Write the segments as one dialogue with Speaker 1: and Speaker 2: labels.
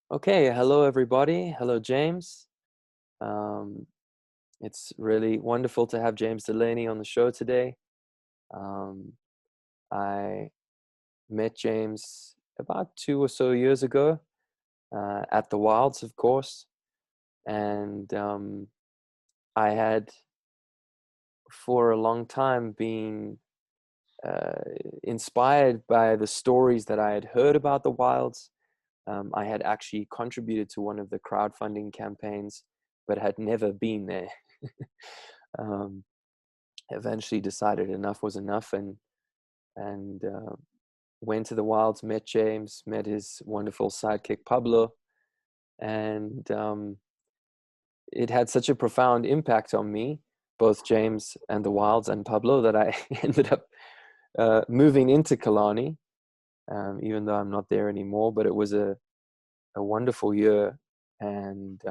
Speaker 1: Okay, hello everybody. Hello, James. Um, it's really wonderful to have James Delaney on the show today. Um, I met James about 2 or so years ago at the Wilds, of course, and I had for a long time been uh, inspired by the stories that I had heard about the Wilds. I had actually contributed to one of the crowdfunding campaigns, but had never been there. um, Eventually decided enough was enough, and went to the wilds, met James, met his wonderful sidekick Pablo, and it had such a profound impact on me, both James and the wilds and Pablo, that I ended up moving into Kalani, even though I'm not there anymore. But it was a wonderful year, and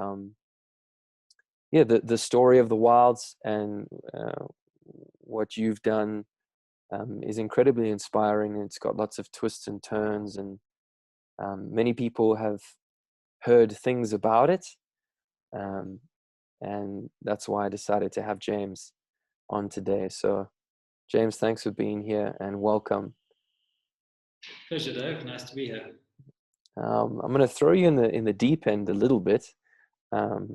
Speaker 1: yeah, the story of the wilds and what you've done is incredibly inspiring. It's got lots of twists and turns, and many people have heard things about it, um, and that's why I decided to have James on today. So, James, thanks for being here and welcome.
Speaker 2: Pleasure, Dave. Nice to be here.
Speaker 1: I'm going to throw you in the deep end a little bit. Um,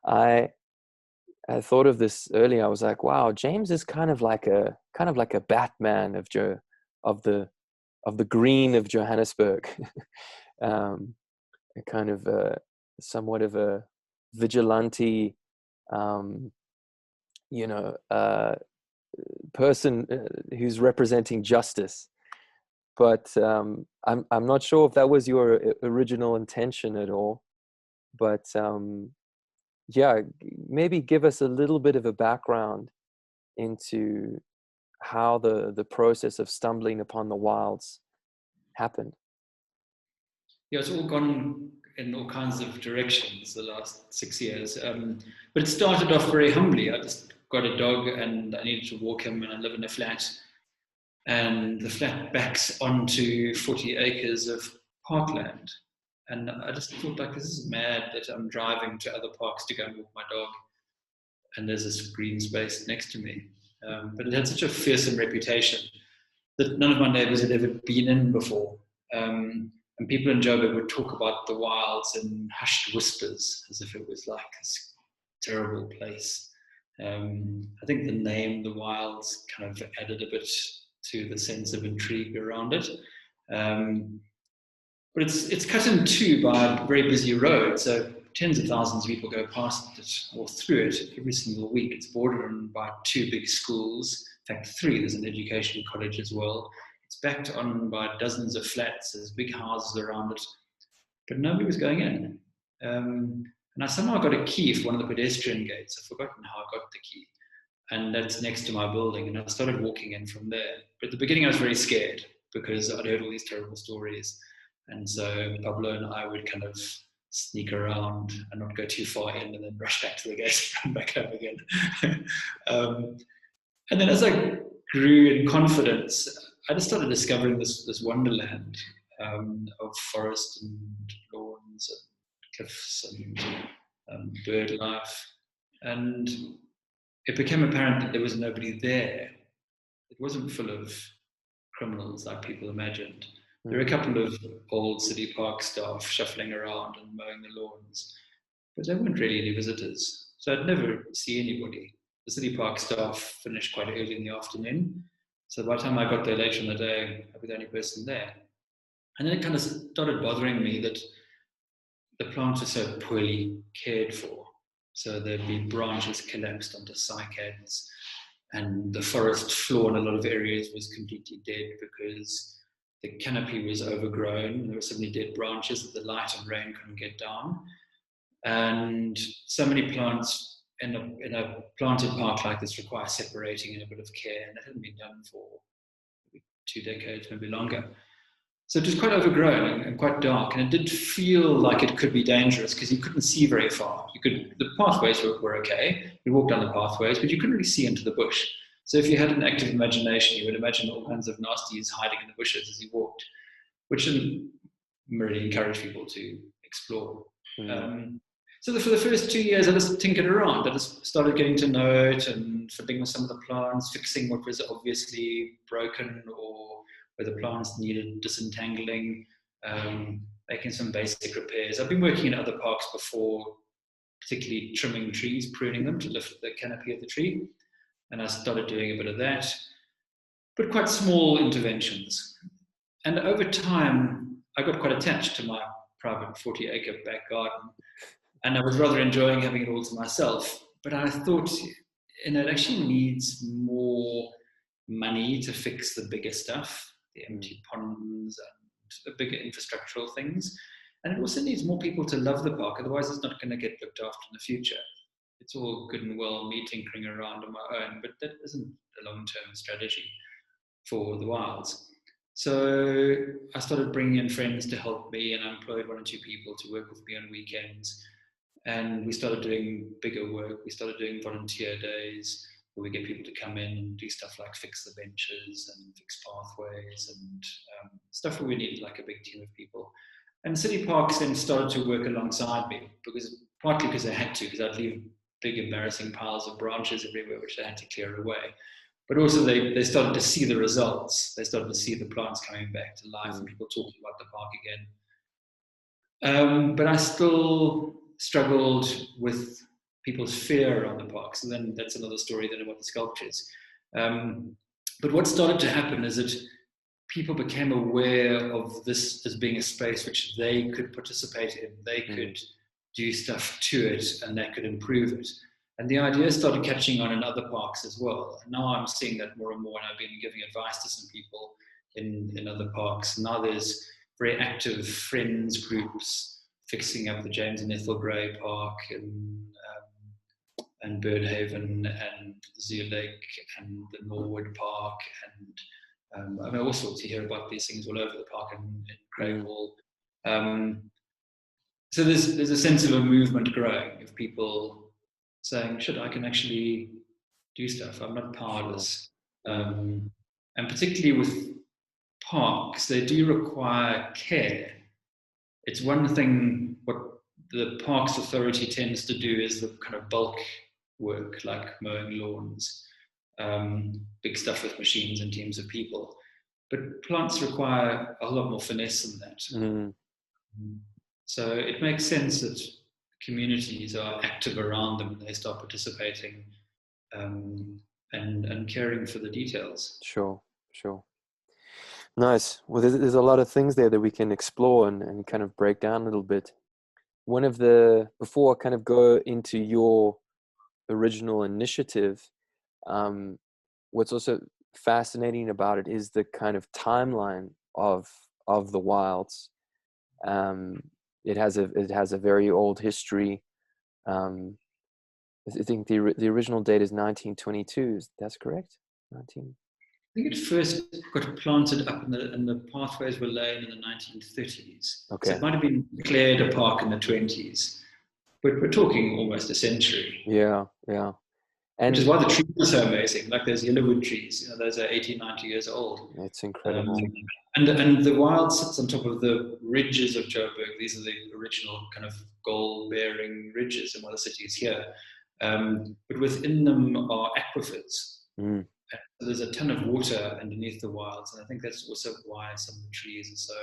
Speaker 1: I I thought of this earlier. I was like, wow, James is kind of like a Batman of the of the green of Johannesburg. um, a kind of somewhat of a vigilante, um, you know, person who's representing justice. But I'm not sure if that was your original intention at all. But yeah, maybe give us a little bit of a background into how the process of stumbling upon the wilds happened.
Speaker 2: Yeah, it's all gone in all kinds of directions the last 6 years. But it started off very humbly. I just got a dog and I needed to walk him, and I live in a flat. And the flat backs onto 40 acres of parkland. And I just thought, like, this is mad that I'm driving to other parks to go and walk my dog. And there's this green space next to me. But it had such a fearsome reputation that none of my neighbors had ever been in before. And people in Joburg would talk about the wilds in hushed whispers as if it was like this terrible place. I think the name, the wilds, kind of added a bit to the sense of intrigue around it. Um, but it's cut in two by a very busy road, so tens of thousands of people go past it or through it every single week. It's bordered by two big schools, in fact three. There's an education college as well. It's backed on by dozens of flats. There's big houses around it, but nobody was going in. And I somehow got a key for one of the pedestrian gates. I've forgotten how I got the key, and that's next to my building. And I started walking in from there. But at the beginning, I was very scared because I'd heard all these terrible stories. And so Pablo and I would kind of sneak around and not go too far in, and then rush back to the gate and run back home again. um, and then as I grew in confidence, I just started discovering this wonderland of forest and lawns and cliffs and bird life. And it became apparent that there was nobody there. It wasn't full of criminals like people imagined. There were a couple of old city park staff shuffling around and mowing the lawns, but there weren't really any visitors. So I'd never see anybody. The city park staff finished quite early in the afternoon. So by the time I got there later in the day, I was the only person there. And then it kind of started bothering me that the plants were so poorly cared for. So there'd be branches collapsed onto cycads, and the forest floor in a lot of areas was completely dead because the canopy was overgrown. There were so many dead branches that the light and rain couldn't get down. And so many plants in a planted park like this require separating and a bit of care, and that hadn't been done for maybe 2 decades, maybe longer. So it was quite overgrown and quite dark, and it did feel like it could be dangerous because you couldn't see very far. The pathways were okay. You walked down the pathways, but you couldn't really see into the bush. So if you had an active imagination, you would imagine all kinds of nasties hiding in the bushes as you walked, which didn't really encourage people to explore.
Speaker 1: Mm.
Speaker 2: So for the first 2 years, I just tinkered around. I just started getting to know it and fiddling with some of the plants, fixing what was obviously broken or where the plants needed disentangling, making some basic repairs. I've been working in other parks before, particularly trimming trees, pruning them to lift the canopy of the tree. And I started doing a bit of that, but quite small interventions. And over time, I got quite attached to my private 40-acre back garden. And I was rather enjoying having it all to myself. But I thought, it actually needs more money to fix the bigger stuff, the empty ponds and the bigger infrastructural things. And it also needs more people to love the park, otherwise it's not going to get looked after in the future. It's all good and well me tinkering around on my own, but that isn't a long-term strategy for the wilds. So I started bringing in friends to help me, and I employed 1 or 2 people to work with me on weekends. And we started doing bigger work. We started doing volunteer days where we get people to come in and do stuff like fix the benches and fix pathways and stuff where we needed like a big team of people. And city parks then started to work alongside me, partly because they had to, because I'd leave big embarrassing piles of branches everywhere which they had to clear away. But also they started to see the results. They started to see the plants coming back to life and people talking about the park again. But I still struggled with people's fear around the park. So then that's another story then about the sculptures. But what started to happen is that people became aware of this as being a space which they could participate in. They could do stuff to it and that could improve it. And the idea started catching on in other parks as well. And now I'm seeing that more and more, and I've been giving advice to some people in other parks. Now there's very active friends groups fixing up the James and Ethel Gray Park and Birdhaven and Zoo Lake and the Norwood Park. And I mean, all sorts. You hear about these things all over the park in Crayhall. So there's a sense of a movement growing of people saying, shit, I can actually do stuff. I'm not powerless. And particularly with parks, they do require care. It's one thing, what the Parks Authority tends to do is the kind of bulk work, like mowing lawns, big stuff with machines and teams of people. But plants require a whole lot more finesse than that. So it makes sense that communities are active around them and they start participating and caring for the details.
Speaker 1: Sure. Nice. Well, there's a lot of things there that we can explore and kind of break down a little bit. Before I kind of go into your original initiative, what's also fascinating about it is the kind of timeline of the wilds. It has a very old history. I think the original date is 1922. That's correct? 19.
Speaker 2: I think it first got planted up and the pathways were laid in the 1930s.
Speaker 1: Okay.
Speaker 2: So it might have been declared a park in the 20s, but we're talking almost a century.
Speaker 1: Yeah. And
Speaker 2: which is why the trees are so amazing. Like those yellowwood trees, those are 80, 90 years old.
Speaker 1: It's incredible.
Speaker 2: And the wild sits on top of the ridges of Joburg. These are the original kind of gold-bearing ridges in one of the cities here. But within them are aquifers. So there's a ton of water underneath the wilds, and I think that's also why some of the trees are so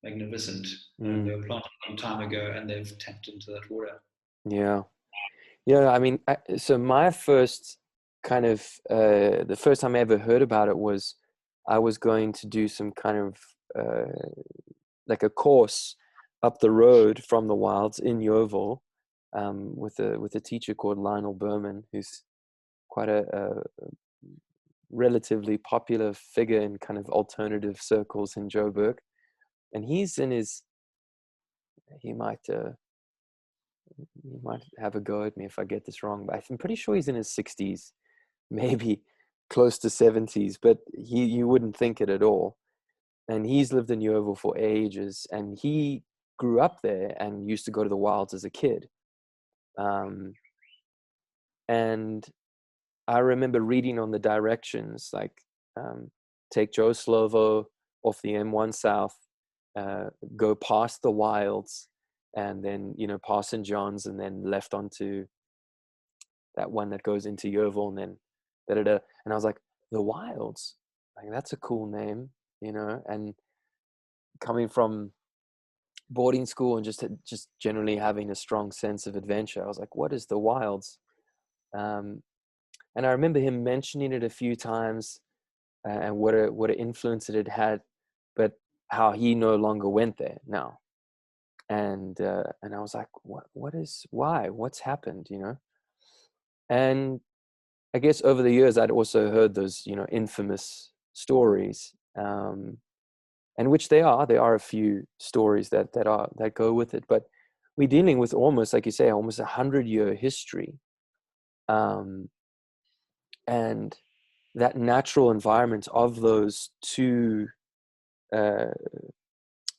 Speaker 2: magnificent. They were planted a long time ago, and they've tapped into that water.
Speaker 1: Yeah. I mean, so my first kind of the first time I ever heard about it was I was going to do some kind of like a course up the road from the wilds in Yeovil with a teacher called Lionel Berman, who's quite a relatively popular figure in kind of alternative circles in Joburg, and he's in his he might have a go at me if I get this wrong, but I'm pretty sure he's in his 60s, maybe close to 70s, but you wouldn't think it at all. And he's lived in Yeovil for ages, and he grew up there and used to go to the wilds as a kid. And I remember reading on the directions, like take Joe Slovo off the M1 South, go past the wilds, and then, you know, past St. John's, and then left onto that one that goes into Yeovil, and then da da da. And I was like, the Wilds, like that's a cool name, you know. And coming from boarding school and just generally having a strong sense of adventure, I was like, what is the Wilds? Um, and I remember him mentioning it a few times, and what an influence it had had, but how he no longer went there now. And I was like, what's happened, you know? And I guess over the years, I'd also heard those, you know, infamous stories, and which there are a few stories that go with it. But we're dealing with almost, like you say, almost 100-year history, um, and that natural environment of those two uh,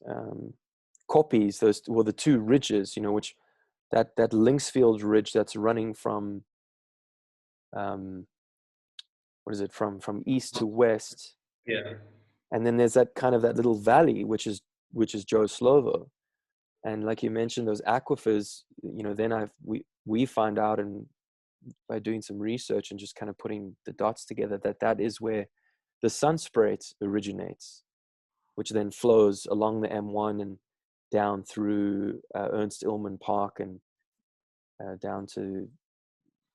Speaker 1: um, copies, the two ridges, you know, which that Linksfield ridge that's running from um, what is it, from east to west.
Speaker 2: Yeah.
Speaker 1: And then there's that kind of that little valley, which is Joe Slovo. And like you mentioned, those aquifers, you know, then we find out, and by doing some research and just kind of putting the dots together, that is where the Sunsprite originates, which then flows along the M1 and down through Ernst Illman Park, and down to,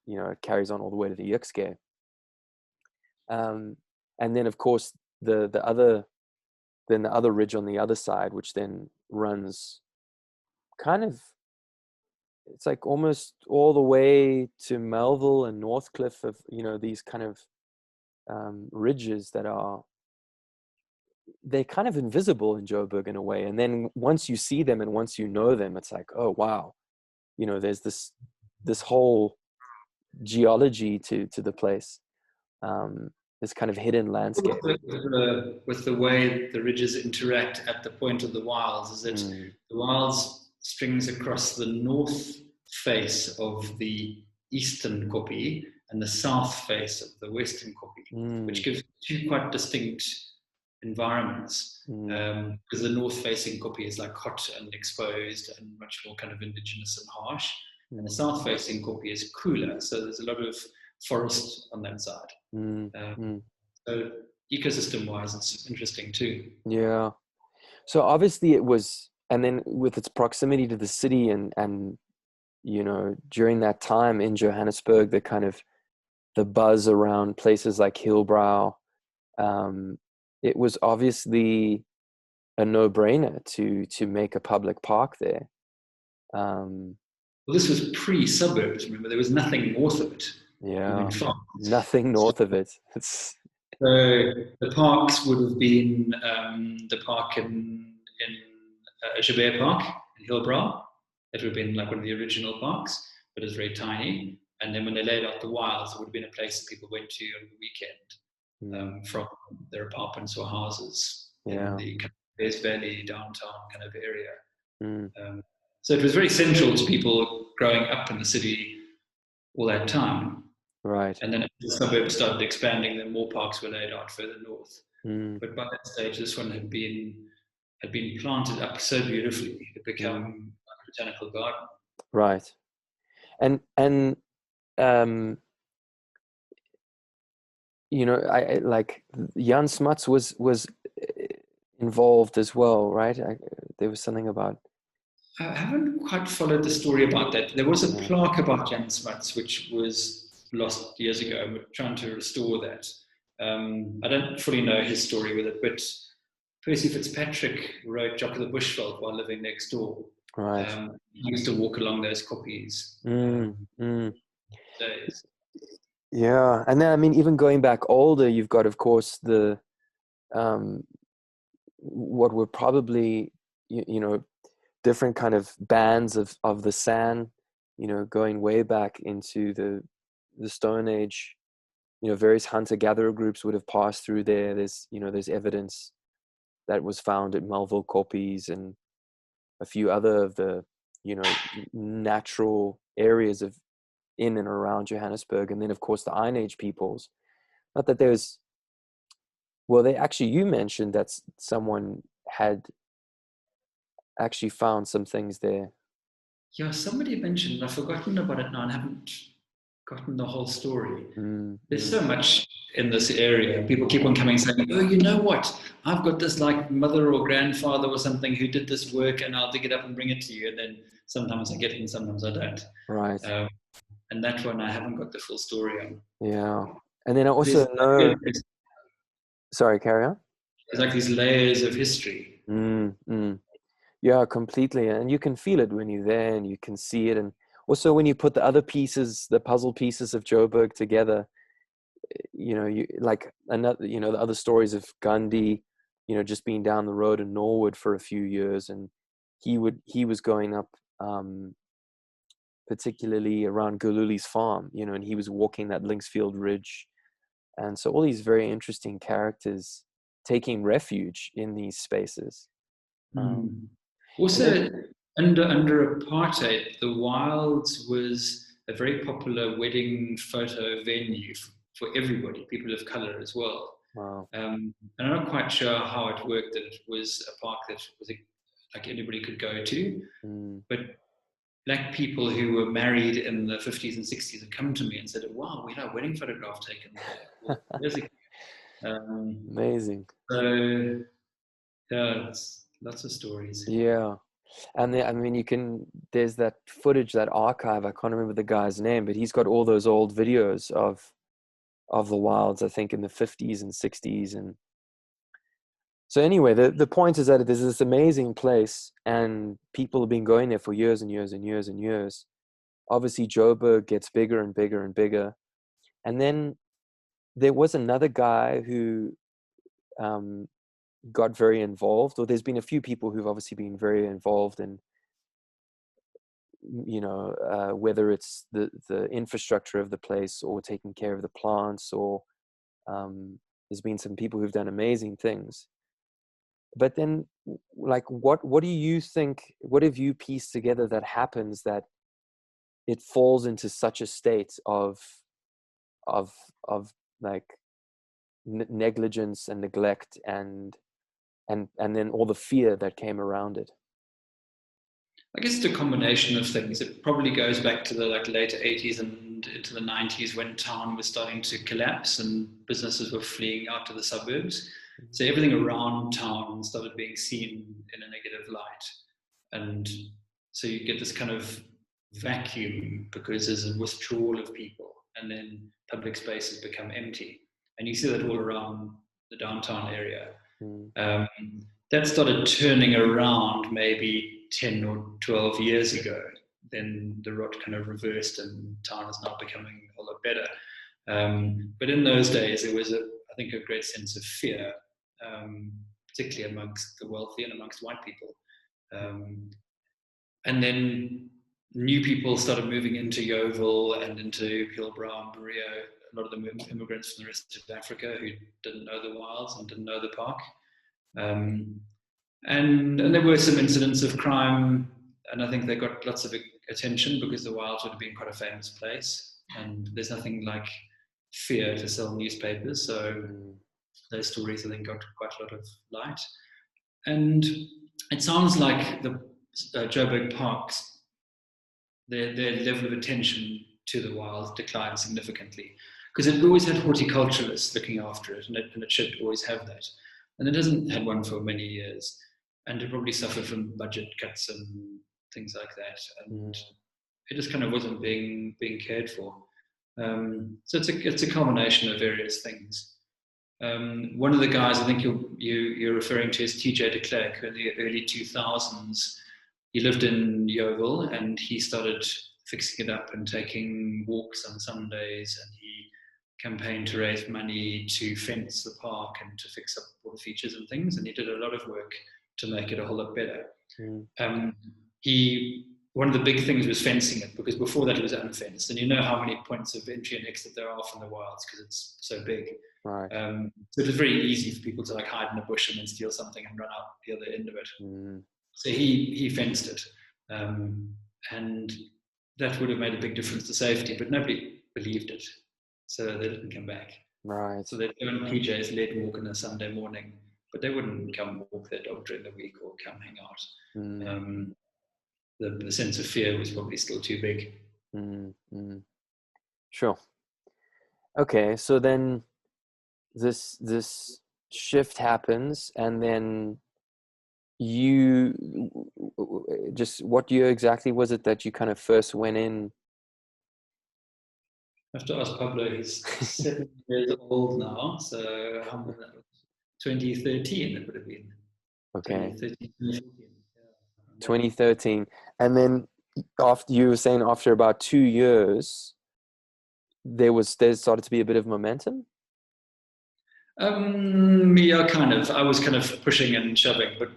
Speaker 1: you know, it carries on all the way to the Yixke. And then of course the other ridge on the other side, which then runs kind of, it's like almost all the way to Melville and Northcliffe, of, you know, these kind of ridges that are, they're kind of invisible in Joburg in a way. And then once you see them and once you know them, it's like, oh wow, you know, there's this whole geology to the place, this kind of hidden landscape.
Speaker 2: With the way the ridges interact at the point of the wilds, is that
Speaker 1: Mm,
Speaker 2: the wilds strings across the north face of the eastern kopje and the south face of the western kopje, which
Speaker 1: mm,
Speaker 2: gives two quite distinct environments.
Speaker 1: mm,
Speaker 2: Because the north facing kopje is like hot and exposed and much more kind of indigenous and harsh, and the
Speaker 1: mm,
Speaker 2: south facing kopje is cooler, so there's a lot of forest on that side.
Speaker 1: mm,
Speaker 2: Um,
Speaker 1: mm.
Speaker 2: so ecosystem-wise, it's interesting too.
Speaker 1: Yeah. So obviously it was, and then with its proximity to the city, and you know, during that time in Johannesburg, the kind of the buzz around places like Hillbrow, um, it was obviously a no-brainer to make a public park there. Um,
Speaker 2: Well, this was pre-suburbs. Remember, there was nothing north of it. We
Speaker 1: yeah,
Speaker 2: went far.
Speaker 1: nothing north of it. It's
Speaker 2: So the parks would have been the park in Joubert Park in Hillbrow. That would have been like one of the original parks, but it was very tiny. And then when they laid out the wilds, it would have been a place that people went to on the weekend,
Speaker 1: mm,
Speaker 2: from their apartments or houses in
Speaker 1: yeah,
Speaker 2: the kind of Bears Valley downtown kind of area.
Speaker 1: mm,
Speaker 2: So it was very central to people growing up in the city all that time.
Speaker 1: right.
Speaker 2: And then as the suburbs started expanding, then more parks were laid out further north.
Speaker 1: Mm,
Speaker 2: But by that stage, this one had been planted up so beautifully; it had
Speaker 1: mm,
Speaker 2: become a botanical garden.
Speaker 1: right. And um, you know, I like Jan Smuts was involved as well, right? There was something about,
Speaker 2: I haven't quite followed the story about that. There was a
Speaker 1: yeah,
Speaker 2: plaque about Jan Smuts, which was lost years ago. We're trying to restore that. I don't fully know his story with it, but Percy Fitzpatrick wrote Jock of the Bushveld while living next door.
Speaker 1: right.
Speaker 2: He used to walk along those copies
Speaker 1: Mm, mm.
Speaker 2: days.
Speaker 1: Yeah, and then I mean, even going back older, you've got, of course, the um, what were probably you know, different kind of bands of the San, you know, going way back into the Stone Age. You know, various hunter-gatherer groups would have passed through there. There's evidence that was found at Melville Koppies and a few other of the, you know, natural areas of in and around Johannesburg. And then of course the Iron Age peoples. Not that there's, well, they actually, you mentioned that someone had actually found some things there.
Speaker 2: Yeah, somebody mentioned, I've forgotten about it now and haven't gotten the whole story.
Speaker 1: Mm,
Speaker 2: There's
Speaker 1: mm,
Speaker 2: so much in this area. People keep on coming saying, oh, you know what? I've got this like mother or grandfather or something who did this work and I'll dig it up and bring it to you. And then sometimes I get it and sometimes I don't.
Speaker 1: right.
Speaker 2: Um, and that one I haven't got the full story on.
Speaker 1: Yeah. And then I
Speaker 2: There's,
Speaker 1: also know,
Speaker 2: there's
Speaker 1: sorry, carry on.
Speaker 2: like these layers of history.
Speaker 1: Mm, mm. Yeah, completely. And you can feel it when you're there and you can see it. And also when you put the other pieces, the puzzle pieces of Joburg together, you like another, the other stories of Gandhi, just being down the road in Norwood for a few years. And he was going up, particularly around Gululi's farm, and he was walking that Linksfield Ridge. And so all these very interesting characters taking refuge in these spaces. Um,
Speaker 2: Mm.
Speaker 1: and then,
Speaker 2: Also, under apartheid, the Wilds was a very popular wedding photo venue for everybody, people of color as well.
Speaker 1: wow.
Speaker 2: And I'm not quite sure how it worked. That it was a park that was like anybody could go to,
Speaker 1: Mm.
Speaker 2: but black people who were married in the 50s and 60s had come to me and said, "Wow, we had a wedding photograph taken there." Well, years ago.
Speaker 1: Amazing.
Speaker 2: So yeah, it's lots of stories.
Speaker 1: Yeah. And I mean, there's that footage, that archive. I can't remember the guy's name, but he's got all those old videos of the wilds, I think in the 50s and 60s. And so anyway, the point is that there's this amazing place and people have been going there for years and years and years and years. Obviously, Joburg gets bigger and bigger and bigger. And then there was another guy who um, got very involved, or there's been a few people who've obviously been very involved in, whether it's the infrastructure of the place or taking care of the plants, or there's been some people who've done amazing things. But then, like, what do you think? What have you pieced together that happens that it falls into such a state of of like negligence and neglect and then all the fear that came around it?
Speaker 2: I guess it's a combination of things. It probably goes back to the like later 80s and into the 90s when town was starting to collapse and businesses were fleeing out to the suburbs. So everything around town started being seen in a negative light. And so you get this kind of vacuum because there's a withdrawal of people and then public spaces become empty. And you see that all around the downtown area.
Speaker 1: Mm,
Speaker 2: Um, that started turning around maybe 10 or 12 years ago. Then the rot kind of reversed and town is now becoming a lot better. But in those days, there was, I think, a great sense of fear, particularly amongst the wealthy and amongst white people. Um, and then new people started moving into Yeovil and into Hillbrow and Berea. A lot of them were immigrants from the rest of Africa who didn't know the wilds and didn't know the park. Um, and there were some incidents of crime, and I think they got lots of attention because the wilds would have been quite a famous place. And there's nothing like fear to sell newspapers, so
Speaker 1: mm,
Speaker 2: those stories I think got quite a lot of light. And it sounds like the Joburg parks, their level of attention to the wild declined significantly because it always had horticulturalists looking after it, and it should always have that. And it hasn't had one for many years, and it probably suffered from budget cuts and things like that. And
Speaker 1: mm,
Speaker 2: it just kind of wasn't being cared for. So it's a combination of various things. One of the guys I think you're referring to is TJ de Klerk, who in the early 2000s. He lived in Yeovil and he started fixing it up and taking walks on Sundays, and he campaigned to raise money to fence the park and to fix up all the features and things, and he did a lot of work to make it a whole lot better.
Speaker 1: mm.
Speaker 2: Um, he One of the big things was fencing it, because before that it was unfenced, and you know how many points of entry and exit there are from the wilds because it's so big.
Speaker 1: Right.
Speaker 2: So it was very easy for people to like hide in a bush and then steal something and run out the other end of it.
Speaker 1: Mm,
Speaker 2: So he fenced it, and that would have made a big difference to safety, but nobody believed it, so they didn't come back.
Speaker 1: right.
Speaker 2: So they'd go on PJ's lead walk on a Sunday morning, but they wouldn't come walk their dog during the week or come hang out.
Speaker 1: Mm,
Speaker 2: Um, the sense of fear was probably still too big.
Speaker 1: Mm. Sure. Okay, so then this shift happens, and then you just, what year exactly was it that you kind of first went in?
Speaker 2: I have to ask Pablo. He's 7 years old now, so how many, 2013 it would have been.
Speaker 1: Okay,
Speaker 2: 2013, 2014. Yeah,
Speaker 1: 2013. And then after, you were saying after about 2 years, there started to be a bit of momentum.
Speaker 2: Yeah, kind of. I was kind of pushing and shoving, but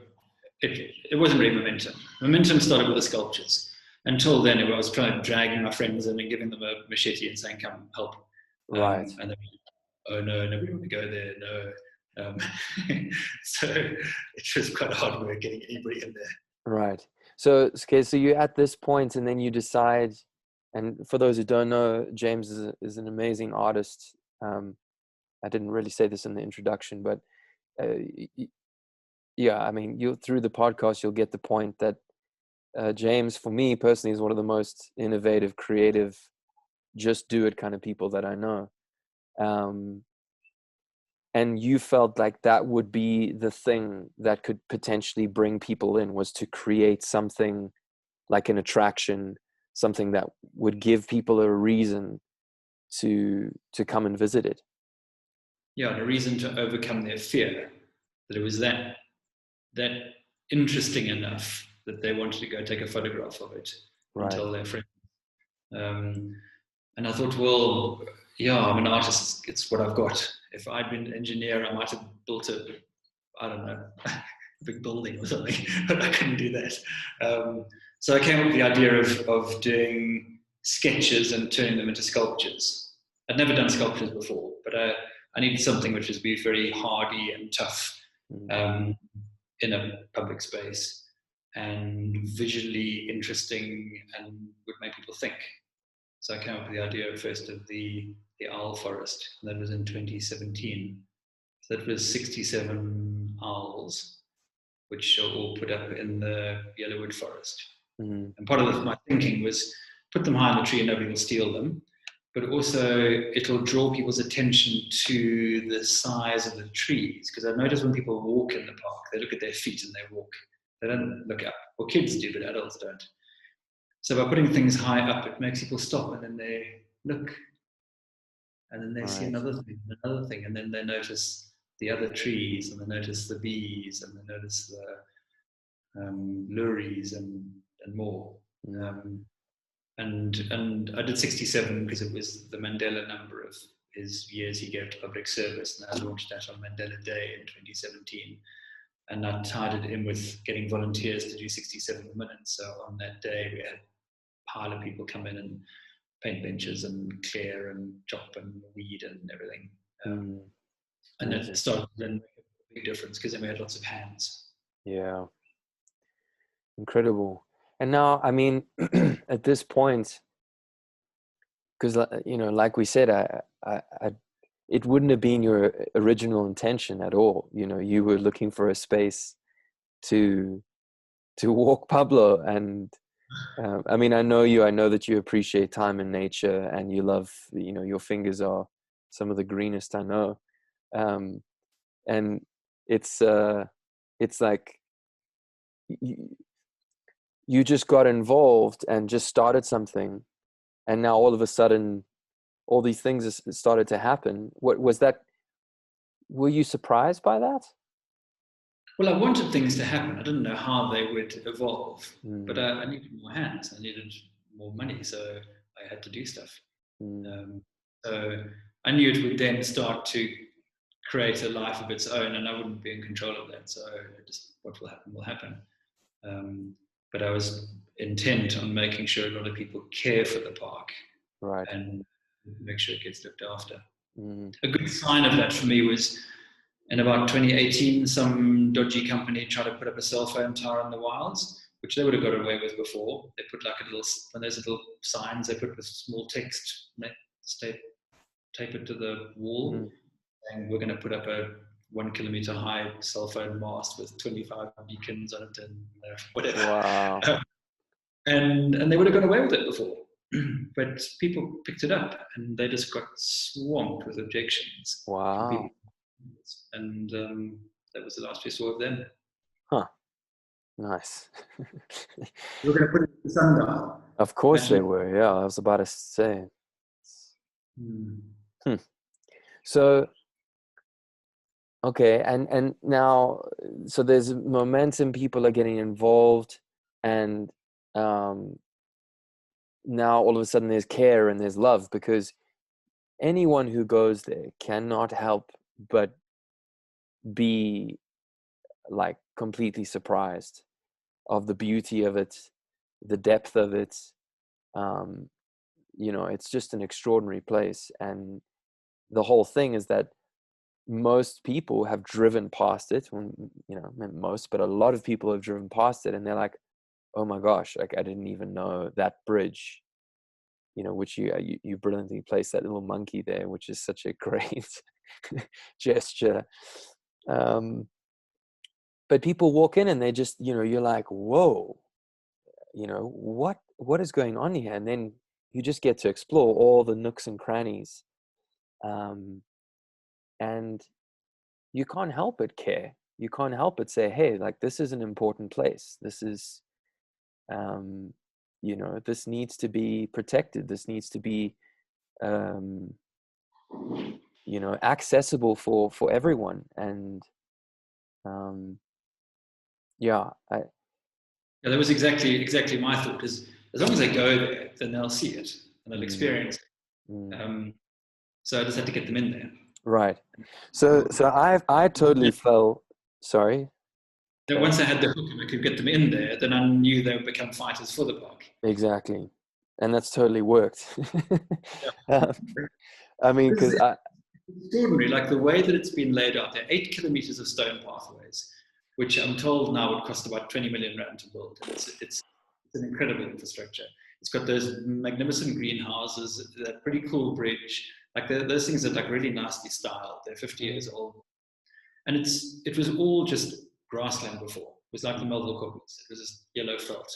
Speaker 2: it wasn't really momentum. Momentum started with the sculptures. Until then, I was kind of dragging my friends in and giving them a machete and saying, "Come help."
Speaker 1: Right,
Speaker 2: And then, oh no, nobody want to go there. No. So it was quite hard work getting anybody in there.
Speaker 1: right. So okay, so you're at this point, and then you decide. And for those who don't know, James is an amazing artist. I didn't really say this in the introduction, but yeah, I mean, you, through the podcast, you'll get the point that James, for me personally, is one of the most innovative, creative, just do it kind of people that I know. Um, and you felt like that would be the thing that could potentially bring people in, was to create something like an attraction, something that would give people a reason to come and visit it.
Speaker 2: Yeah, and a reason to overcome their fear, that it was that interesting enough that they wanted to go take a photograph of it and
Speaker 1: Right.
Speaker 2: tell their friends. Um, and I thought, well, yeah, I'm an artist. It's what I've got. If I'd been an engineer, I might have built I don't know, a big building or something, but I couldn't do that. So I came up with the idea of doing sketches and turning them into sculptures. I'd never done sculptures before, but I needed something which would be very hardy and tough
Speaker 1: Mm.
Speaker 2: um, in a public space and visually interesting and would make people think. So I came up with the idea first of the owl forest, and that was in 2017. So that was 67 owls, which are all put up in the Yellowwood forest.
Speaker 1: Mm.
Speaker 2: And part of my thinking was put them high in the tree and nobody will steal them, but also it'll draw people's attention to the size of the trees. Because I notice when people walk in the park, they look at their feet and they walk. They don't look up. Well, kids do, but adults don't. So by putting things high up, it makes people stop and then they look and then they see
Speaker 1: Right.
Speaker 2: another thing, and then they notice the other trees, and they notice the bees, and they notice the lories and more.
Speaker 1: Mm.
Speaker 2: Um, and I did 67 because it was the Mandela number of his years he gave to public service, and I launched that on Mandela Day in 2017. And I tied it in with getting volunteers to do 67 minutes. So on that day, we had a pile of people come in and paint benches and clear and chop and weed and everything.
Speaker 1: Mm.
Speaker 2: And it
Speaker 1: Amazing.
Speaker 2: started to then make a big difference because then we had lots of hands.
Speaker 1: Yeah. Incredible. And now, I mean, at this point, because like we said, it wouldn't have been your original intention at all. You were looking for a space to walk Pablo, and I mean, I know that you appreciate time in nature, and you love, your fingers are some of the greenest I know. Um, and it's like you just got involved and just started something, and now all of a sudden all these things started to happen. What was that? Were you surprised by that?
Speaker 2: Well, I wanted things to happen. I didn't know how they would evolve, but
Speaker 1: Mm.
Speaker 2: I needed more hands. I needed more money, so I had to do stuff.
Speaker 1: Mm.
Speaker 2: Um, so I knew it would then start to create a life of its own, and I wouldn't be in control of that. So just what will happen will happen. Um, but I was intent on making sure a lot of people care for the park
Speaker 1: Right.
Speaker 2: and make sure it gets looked after.
Speaker 1: Mm.
Speaker 2: A good sign of that for me was in about 2018, some dodgy company tried to put up a cell phone tower in the wilds, which they would have got away with before. They put like when there's little signs they put with small text, tape it to the wall,
Speaker 1: Mm.
Speaker 2: and we're going to put up a 1 kilometer high cell phone mast with 25 beacons on it and whatever.
Speaker 1: Wow.
Speaker 2: and they would have got away with it before. But people picked it up, and they just got swamped with objections from people.
Speaker 1: Wow.
Speaker 2: And that was the last we saw of them.
Speaker 1: Huh. Nice.
Speaker 2: We were going to put it in the sundial.
Speaker 1: Of course they
Speaker 2: Imagine.
Speaker 1: were. Yeah, I was about to say.
Speaker 2: Hmm.
Speaker 1: Hmm. So, okay, and now, so there's momentum. People are getting involved, and um, now all of a sudden there's care and there's love, because anyone who goes there cannot help but be like completely surprised of the beauty of it, the depth of it. Um, it's just an extraordinary place. And the whole thing is that most people have driven past it. When, not most, but a lot of people have driven past it, and they're like, oh my gosh, like I didn't even know that bridge, which you brilliantly placed that little monkey there, which is such a great gesture. Um, but people walk in and they just, you're like, whoa, what is going on here? And then you just get to explore all the nooks and crannies. And you can't help but care. You can't help but say, hey, like, this is an important place. This is, um, this needs to be protected. This needs to be, um, accessible for everyone. And um, yeah,
Speaker 2: Yeah, that was exactly my thought. Is as long as they go there, then they'll see it and they'll
Speaker 1: mm,
Speaker 2: experience it.
Speaker 1: mm,
Speaker 2: So I just had to get them in there.
Speaker 1: right. So I totally felt sorry.
Speaker 2: That once I had the hook and I could get them in there, then I knew they would become fighters for the park.
Speaker 1: Exactly. And that's totally worked.
Speaker 2: Yeah.
Speaker 1: um, I mean,
Speaker 2: It's
Speaker 1: because
Speaker 2: extraordinary, like the way that it's been laid out. There are 8 kilometers of stone pathways, which I'm told now would cost about 20 million rand to build. And it's an incredible infrastructure. It's got those magnificent greenhouses, that pretty cool bridge. Like those things are like really nicely styled. They're 50 years old, and it was all just grassland before. It was like the Melville Cockles. It was just yellow felt.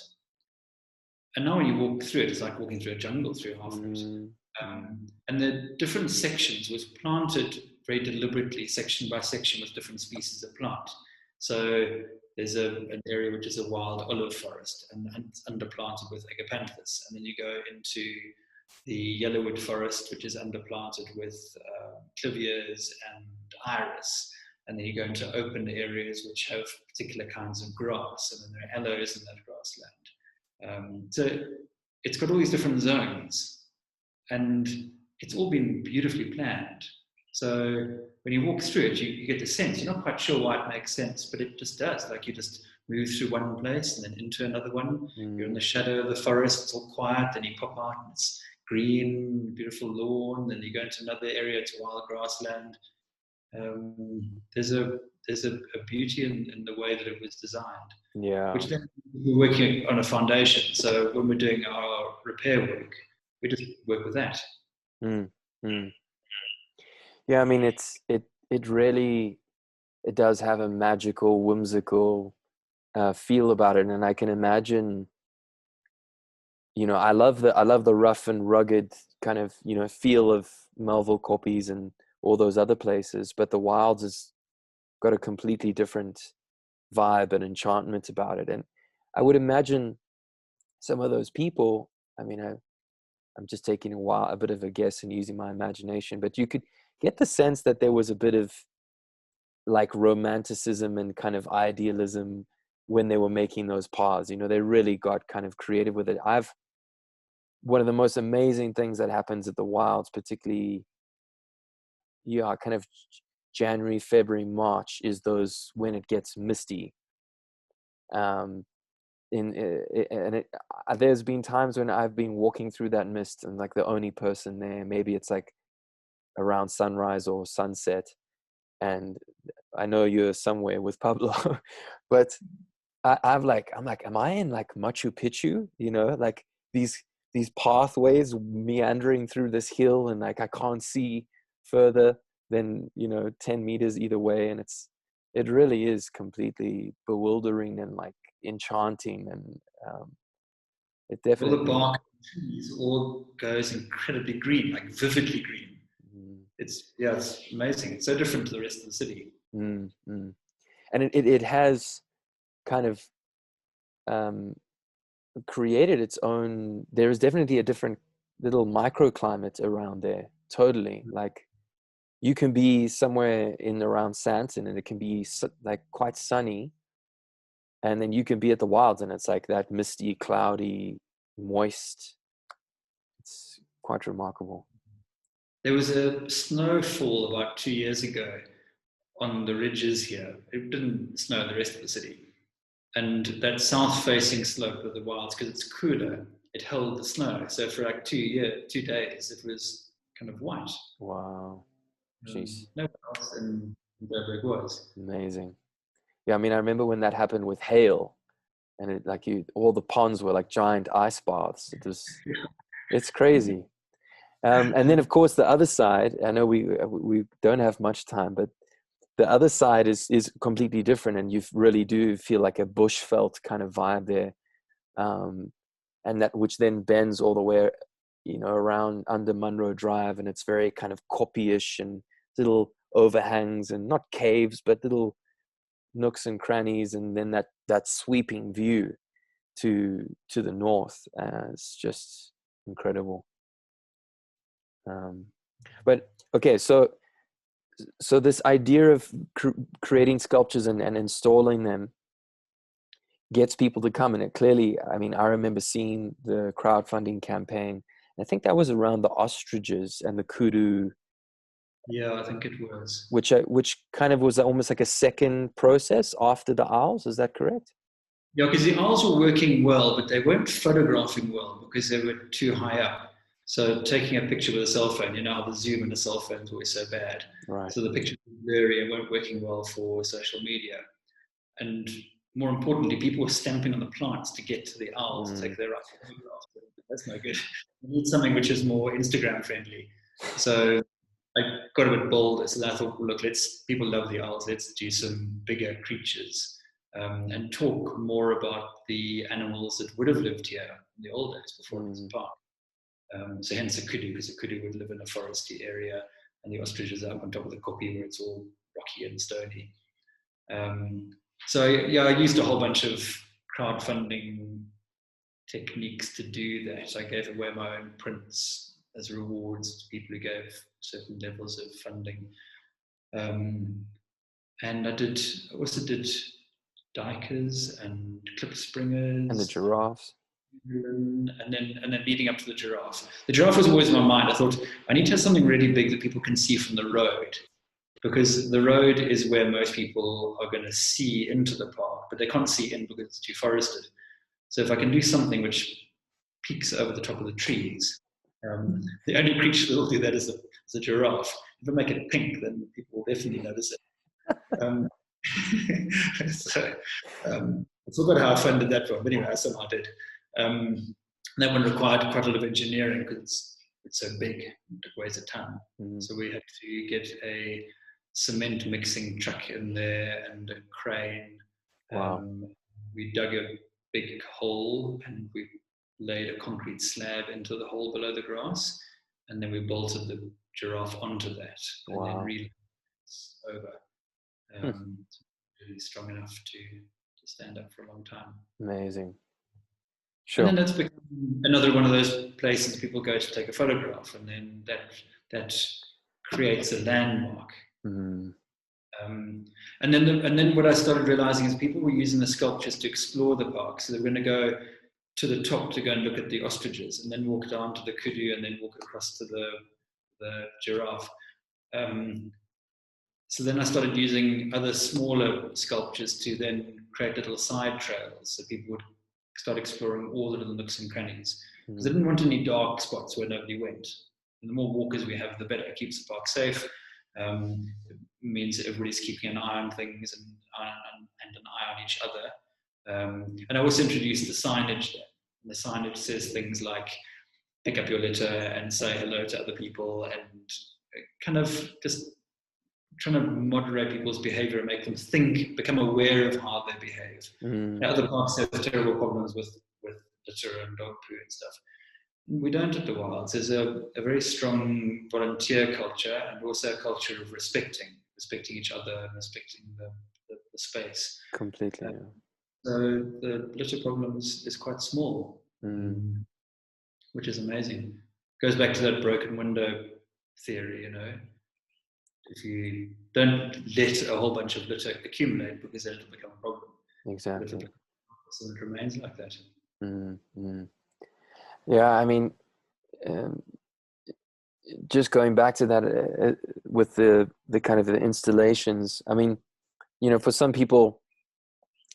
Speaker 2: And now when you walk through it, it's like walking through a jungle through half of it.
Speaker 1: mm,
Speaker 2: And the different sections was planted very deliberately, section by section, with different species of plant. So there's an area which is a wild olive forest, and it's underplanted with agapanthus. And then you go into the yellowwood forest, which is underplanted with clivias and iris. And then you go into open areas which have particular kinds of grass, and then there are aloes in that grassland. So it's got all these different zones, and it's all been beautifully planned. So when you walk through it, you get the sense. You're not quite sure why it makes sense, but it just does. Like you just move through one place and then into another one. You're in the
Speaker 1: mm,
Speaker 2: shadow of the forest, it's all quiet, then you pop out and it's green, beautiful lawn, then you go into another area, it's wild grassland. There's a beauty in the way that it was designed,
Speaker 1: yeah.
Speaker 2: which then we're working on a foundation. So when we're doing our repair work, we just work with that.
Speaker 1: Mm, mm. Yeah, I mean, it really, it does have a magical, whimsical feel about it. And I can imagine, I love the rough and rugged kind of, feel of Melville Koppies and all those other places, but the wilds has got a completely different vibe and enchantment about it. And I would imagine some of those people, I mean, I'm just taking a bit of a guess and using my imagination, but you could get the sense that there was a bit of like romanticism and kind of idealism when they were making those paths. They really got kind of creative with it. One of the most amazing things that happens at the wilds, particularly, yeah, kind of January, February, March, is those when it gets misty. Um, there's been times when I've been walking through that mist and like the only person there. Maybe it's like around sunrise or sunset, and I know you're somewhere with Pablo, but I'm like, am I in like Machu Picchu? Like these these pathways meandering through this hill, and like I can't see further than 10 meters either way, and it really is completely bewildering and like enchanting. And It
Speaker 2: All the
Speaker 1: definitely.
Speaker 2: bark and trees all goes incredibly green, like vividly green.
Speaker 1: Mm,
Speaker 2: It's amazing. It's so different to the rest of the city.
Speaker 1: mm, mm. And it has kind of um, created its own. There is definitely a different little microclimate around there. Totally, like you can be somewhere in around Sandton, and it can be like quite sunny, and then you can be at the wilds, and it's like that misty, cloudy, moist. It's quite remarkable.
Speaker 2: There was a snowfall about 2 years ago on the ridges here. It didn't snow in the rest of the city. And that south-facing slope of the wilds, because it's cooler, it held the snow. So for like 2 days, it was kind of white.
Speaker 1: Wow, jeez,
Speaker 2: Nowhere else in Joburg was.
Speaker 1: amazing. Yeah, I mean, I remember when that happened with hail, and it like all the ponds were like giant ice baths. It's crazy. And then of course the other side. I know we don't have much time, but the other side is completely different, and you really do feel like a bushveld kind of vibe there, and that which then bends all the way, around under Munro Drive, and it's very kind of copyish and little overhangs and not caves, but little nooks and crannies, and then that sweeping view to the north. It's just incredible. But okay, so this idea of creating sculptures and installing them gets people to come. And it clearly, I mean, I remember seeing the crowdfunding campaign. I think that was around the ostriches and the kudu,
Speaker 2: Yeah, I think it was.
Speaker 1: which kind of was almost like a second process after the owls. Is that correct?
Speaker 2: Yeah, because the owls were working well, but they weren't photographing well because they were too high up. So taking a picture with a cell phone, you know how the zoom in a cell phone is always so bad.
Speaker 1: Right.
Speaker 2: So the pictures were blurry and weren't working well for social media. And more importantly, people were stamping on the plants to get to the owls to take their right photographs. That's no good. We need something which is more Instagram friendly. So I got a bit bold. So I thought, well, look, people love the owls. Let's do some bigger creatures and talk more about the animals that would have lived here in the old days before it was a park. So hence the kudu, because the kudu would live in a foresty area, and the ostriches are up on top of the koppie where it's all rocky and stony. So yeah, I used a whole bunch of crowdfunding techniques to do that. I gave away my own prints as rewards to people who gave certain levels of funding. And I also did dikers and clip springers.
Speaker 1: And the giraffes.
Speaker 2: And then leading up to the giraffe. The giraffe was always in my mind. I thought, I need to have something really big that people can see from the road, because the road is where most people are going to see into the park, but they can't see in because it's too forested. So if I can do something which peaks over the top of the trees, the only creature that will do that is the giraffe. If I make it pink, then people will definitely notice it. So I forgot how I funded that one, but anyway, I somehow did. That one required quite a lot of engineering because it's so big, it weighs a ton. So we had to get a cement mixing truck in there and a crane.
Speaker 1: Wow.
Speaker 2: We dug a big hole and we laid a concrete slab into the hole below the grass, and then we bolted the giraffe onto that and then reeled over. Really strong enough to stand up for a long time.
Speaker 1: Amazing.
Speaker 2: Sure. And
Speaker 1: Sure.
Speaker 2: then that's become another one of those places people go to take a photograph, and then that creates a landmark. And then what I started realizing is people were using the sculptures to explore the park. So they're going to go to the top to go and look at the ostriches, and then walk down to the kudu, and then walk across to the giraffe. So then I started using other smaller sculptures to then create little side trails, so people would start exploring all the little nooks and crannies. Because I didn't want any dark spots where nobody went. And the more walkers we have, the better. It keeps the park safe. It means that everybody's keeping an eye on things and an eye on each other. And I also introduced the signage there. And the signage says things like, pick up your litter and say hello to other people, and kind of just trying to moderate people's behavior and make them become aware of how they behave. Now, other parks have terrible problems with litter and dog poo and stuff. We don't at the Wilds. There's a very strong volunteer culture, and also a culture of respecting each other and respecting the space.
Speaker 1: Completely. Yeah.
Speaker 2: So the litter problem is quite small, which is amazing. Goes back to that broken window theory, if you don't let a whole bunch of litter accumulate, because then it'll become a problem.
Speaker 1: Exactly.
Speaker 2: So it remains like that.
Speaker 1: Yeah, I mean, just going back to that with the kind of the installations. I mean, for some people,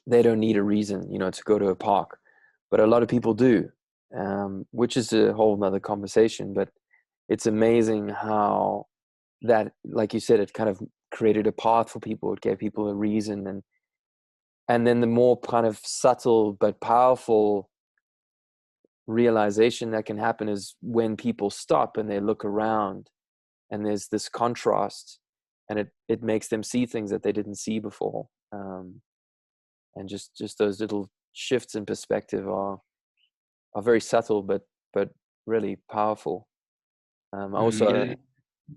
Speaker 1: they don't need a reason, to go to a park, but a lot of people do, which is a whole nother conversation. But it's amazing how that, like you said, it kind of created a path for people. It gave people a reason, and then the more kind of subtle but powerful realization that can happen is when people stop and they look around, and there's this contrast, and it makes them see things that they didn't see before. And just those little shifts in perspective are very subtle, but really powerful. Also,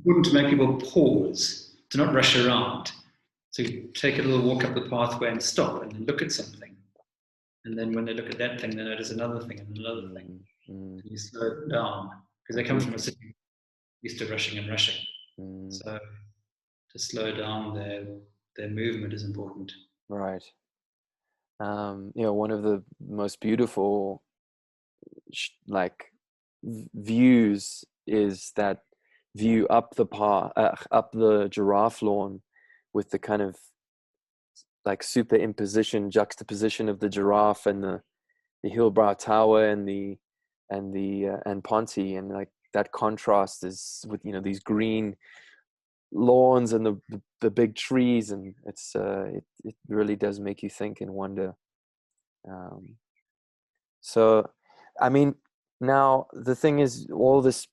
Speaker 2: important to make people pause, to not rush around, to take a little walk up the pathway and stop and look at something. And then when they look at that thing, they notice another thing and another thing. And you slow it down, because they come from a city used to rushing and rushing. So to slow down their movement is important.
Speaker 1: Right. One of the most beautiful views is that view up the giraffe lawn, with the kind of like juxtaposition of the giraffe and the Hillbrow Tower and Ponty, and like that contrast is with these green lawns and the big trees, and it's it really does make you think and wonder. So I mean, now the thing is, all this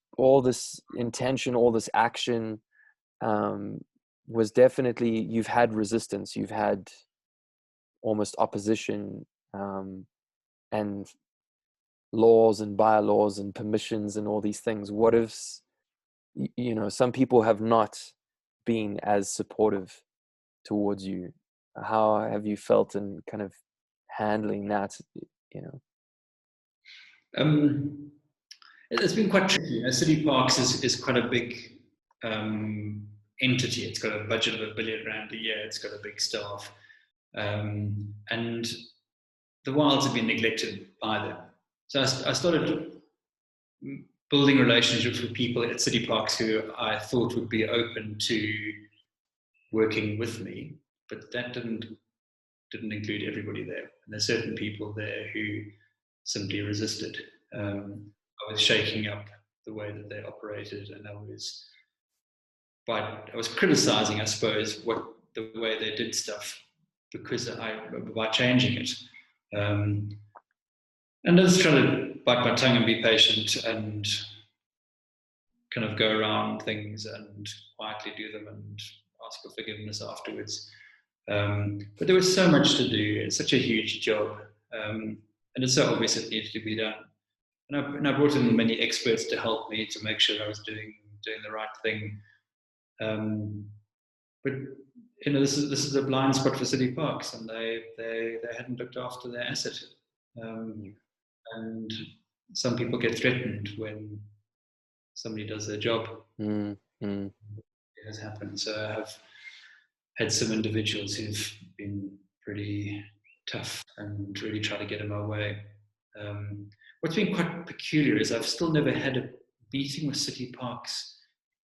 Speaker 1: intention, all this action, was definitely, you've had resistance, you've had almost opposition, and laws and bylaws and permissions and all these things. What if some people have not been as supportive towards you? How have you felt in kind of handling that?
Speaker 2: It's been quite tricky. City Parks is quite a big entity. It's got a budget of R1 billion a year. It's got a big staff, and the wilds have been neglected by them. So I started building relationships with people at City Parks who I thought would be open to working with me, but that didn't include everybody there. And there's certain people there who simply resisted. I was shaking up the way that they operated, and I was criticizing, I suppose, the way they did stuff, because by changing it. And I just try to bite my tongue and be patient and kind of go around things and quietly do them and ask for forgiveness afterwards. But there was so much to do. It's such a huge job. And it's so obvious it needed to be done. And I brought in many experts to help me to make sure I was doing the right thing. But this is a blind spot for City Parks, and they hadn't looked after their asset. And some people get threatened when somebody does their job. It has happened. So I have had some individuals who've been pretty tough and really try to get in my way. What's been quite peculiar is I've still never had a meeting with City Parks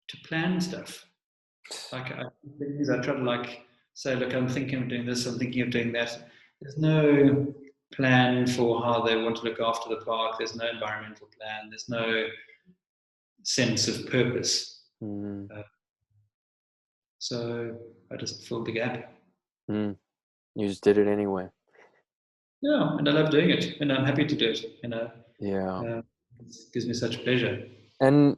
Speaker 2: to plan stuff. Like I try to say, look, I'm thinking of doing this, I'm thinking of doing that. There's no plan for how they want to look after the park. There's no environmental plan. There's no sense of purpose. So I just filled the gap.
Speaker 1: You just did it anyway.
Speaker 2: Yeah, and I love doing it, and I'm happy to do it.
Speaker 1: Yeah,
Speaker 2: it gives me such pleasure.
Speaker 1: And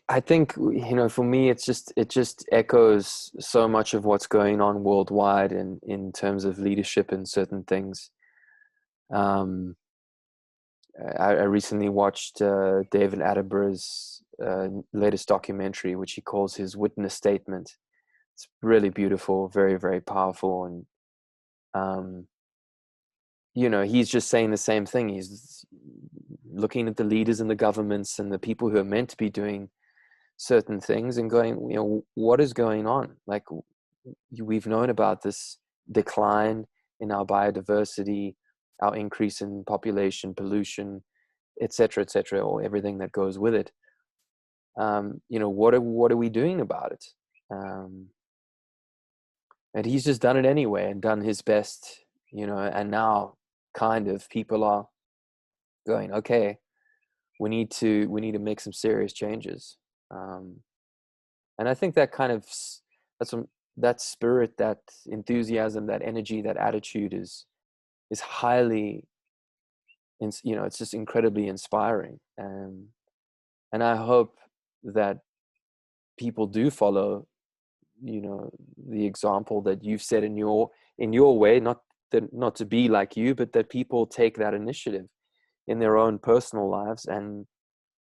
Speaker 1: I think for me, it just echoes so much of what's going on worldwide in terms of leadership in certain things. I recently watched David Attenborough's latest documentary, which he calls his witness statement. It's really beautiful, very, very powerful. And, um, he's just saying the same thing. He's looking at the leaders in the governments and the people who are meant to be doing certain things and going, what is going on? Like, we've known about this decline in our biodiversity, our increase in population, pollution, et cetera, or everything that goes with it. What are we doing about it? And he's just done it anyway and done his best, and now kind of people are going, okay, we need to make some serious changes. And I think that kind of, that's that spirit, that enthusiasm, that energy, that attitude is highly, it's just incredibly inspiring. And I hope that people do follow, the example that you've set in your way, not to be like you, but that people take that initiative in their own personal lives and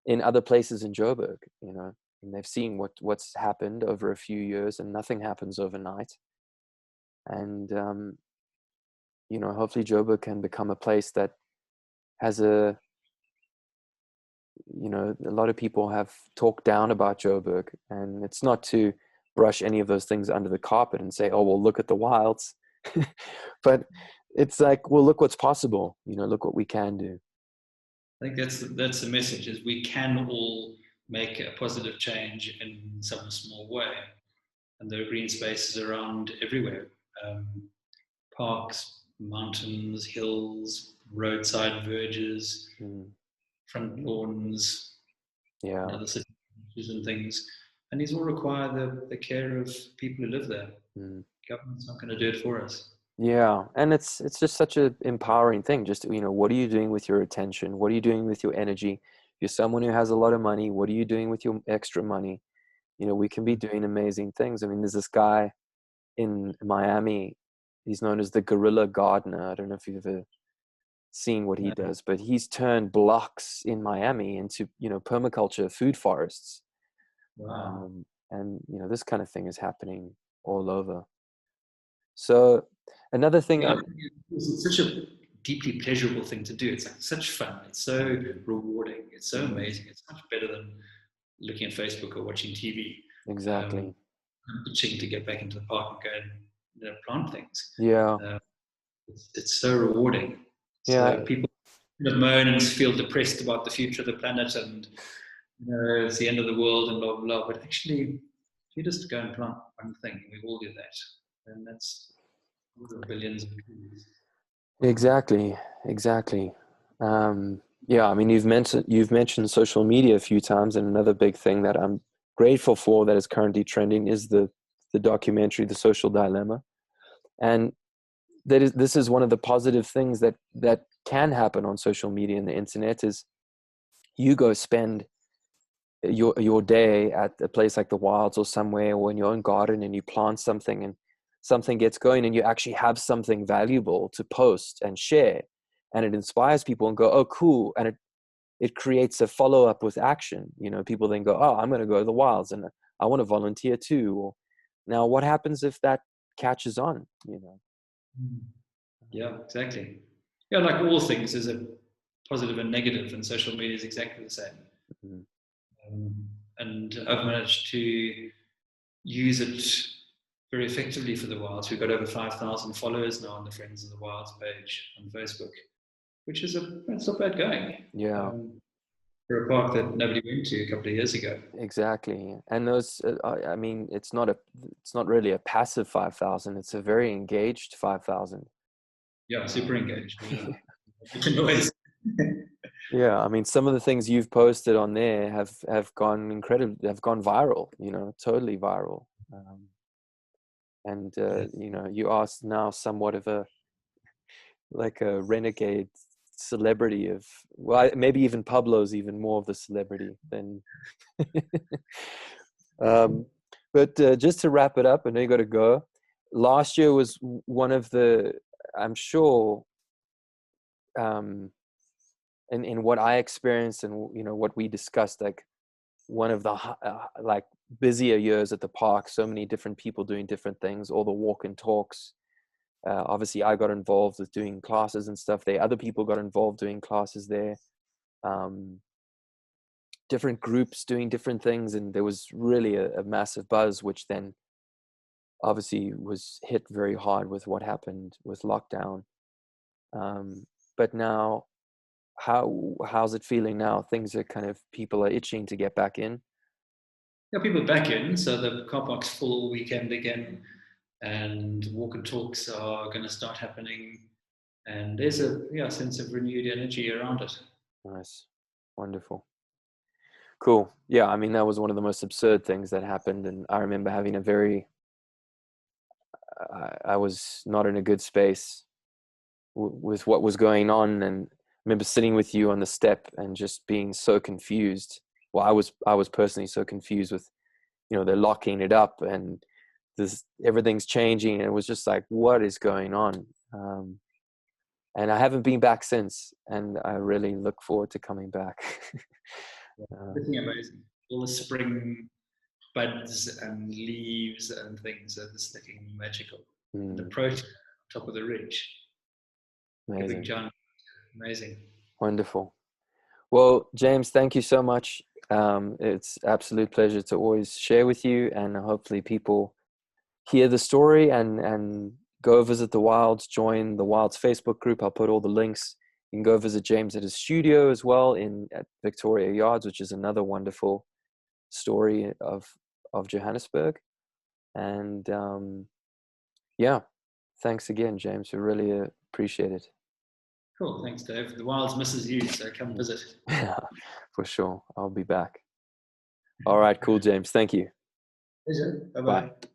Speaker 1: in other places in Joburg, and they've seen what's happened over a few years, and nothing happens overnight. And hopefully Joburg can become a place that has a lot of people have talked down about Joburg, and it's not to brush any of those things under the carpet and say, oh, well, look at the wilds. But it's like, well, look what's possible, look what we can do.
Speaker 2: I think that's the message, is we can all make a positive change in some small way. And there are green spaces around everywhere. Parks, mountains, hills, roadside verges, front lawns,
Speaker 1: Yeah.
Speaker 2: other cities and things. And these all require the care of people who live there. Government's not going to do it for us.
Speaker 1: Yeah, and it's just such an empowering thing. Just, what are you doing with your attention? What are you doing with your energy? If you're someone who has a lot of money, what are you doing with your extra money? We can be doing amazing things. I mean, there's this guy in Miami. He's known as the Guerrilla Gardener. I don't know if you've ever seen what he does, but he's turned blocks in Miami into, permaculture food forests.
Speaker 2: Wow.
Speaker 1: And, this kind of thing is happening all over. So another thing,
Speaker 2: Yeah, it's such a deeply pleasurable thing to do. It's like such fun. It's so rewarding. It's so amazing. It's much better than looking at Facebook or watching TV.
Speaker 1: Exactly.
Speaker 2: I'm itching to get back into the park and go and plant things.
Speaker 1: Yeah.
Speaker 2: It's so rewarding.
Speaker 1: Yeah.
Speaker 2: So people moan and feel depressed about the future of the planet and it's the end of the world and blah, blah, blah. But actually, if you just go and plant one thing, we all do that. And that's billions of trees.
Speaker 1: Exactly. Yeah, I mean, you've mentioned social media a few times, and another big thing that I'm grateful for that is currently trending is the documentary, The Social Dilemma. And this is one of the positive things that can happen on social media and the internet is you go spend your day at a place like the wilds or somewhere, or in your own garden, and you plant something and something gets going, and you actually have something valuable to post and share, and it inspires people and go, oh, cool. And it creates a follow-up with action. People then go, oh, I'm going to go to the wilds and I want to volunteer too. Or, now what happens if that catches on?
Speaker 2: Yeah, exactly. Yeah, like all things, there's a positive and negative, and social media is exactly the same. And I've managed to use it very effectively for the wilds. We've got over 5,000 followers now on the Friends of the Wilds page on Facebook, which is it's not bad going.
Speaker 1: Yeah.
Speaker 2: For a park that nobody went to a couple of years ago.
Speaker 1: Exactly. And those, I mean, it's not really a passive 5,000. It's a very engaged 5,000.
Speaker 2: Yeah, super engaged. Yeah. Noise.
Speaker 1: Yeah, I mean, some of the things you've posted on there have gone viral, totally viral. And you are now somewhat of a renegade celebrity of, well, maybe even Pablo's even more of the celebrity than. But just to wrap it up, I know you got to go. Last year was one of the, I'm sure, in what I experienced and what we discussed, like one of the like busier years at the park, so many different people doing different things, all the walk and talks. Obviously, I got involved with doing classes and stuff there. Other people got involved doing classes there. Um, different groups doing different things, and there was really a massive buzz, which then obviously was hit very hard with what happened with lockdown. But now, how's it feeling now? Things are kind of, people are itching to get back in.
Speaker 2: Yeah, people are back in, so the car park's full all weekend again, and walk and talks are going to start happening, and there's a sense of renewed energy around it.
Speaker 1: Nice, wonderful, cool. Yeah, I mean, that was one of the most absurd things that happened, and I remember having a very, I was not in a good space with what was going on, and I remember sitting with you on the step and just being so confused. Well, I was personally so confused with, they're locking it up and this, everything's changing, and it was just like, what is going on? And I haven't been back since, and I really look forward to coming back.
Speaker 2: Looking amazing. All the spring buds and leaves and things are just looking magical. And the protein on top of the ridge. Giving
Speaker 1: Amazing.
Speaker 2: John, amazing.
Speaker 1: Wonderful. Well, James, thank you so much. It's absolute pleasure to always share with you, and hopefully people hear the story and go visit the Wilds, join the Wilds Facebook group. I'll put all the links. You can go visit James at his studio as well at Victoria Yards, which is another wonderful story of Johannesburg. And yeah, thanks again, James. We really appreciate it.
Speaker 2: Cool, thanks, Dave. The Wilds misses you, so come visit.
Speaker 1: Yeah, for sure. I'll be back. All right, cool, James. Thank you.
Speaker 2: Pleasure.
Speaker 1: Bye.
Speaker 2: Bye-bye.